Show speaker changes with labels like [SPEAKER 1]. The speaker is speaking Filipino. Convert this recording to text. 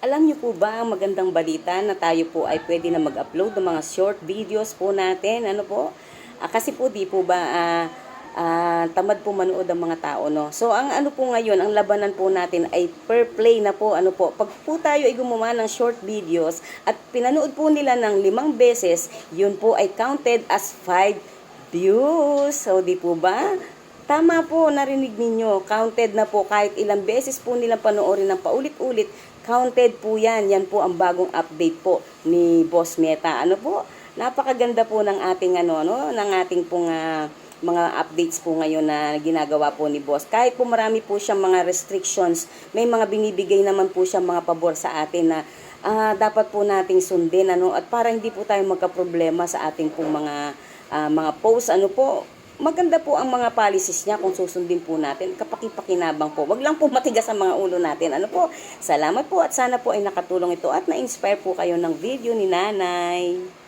[SPEAKER 1] Alam niyo po ba ang magandang balita na tayo po ay pwede na mag-upload ng mga short videos po natin? Ano po? Kasi po di po ba tamad po manood ang mga tao, no? So ang ano po ngayon, ang labanan po natin ay per play na po. Ano po? Pag po tayo ay gumawa ng short videos at pinanood po nila ng 5 beses, yun po ay counted as 5 views. So di po ba? Tama po, narinig ninyo. Counted na po kahit ilang beses po nilang panoorin ng paulit-ulit. Counted po yan. Yan po ang bagong update po ni Boss Meta. Ano po? Napakaganda po ng ating ng ating pong mga updates po ngayon na ginagawa po ni Boss. Kahit po marami po siyang mga restrictions, may mga binibigay naman po siyang mga pabor sa atin na dapat po nating sundin at para hindi po tayo magka-problema sa ating pong mga posts maganda po ang mga policies niya kung susundin po natin. Kapaki-pakinabang po. Wag lang po matigas ang mga ulo natin. Salamat po at sana po ay nakatulong ito at na-inspire po kayo ng video ni Nanay.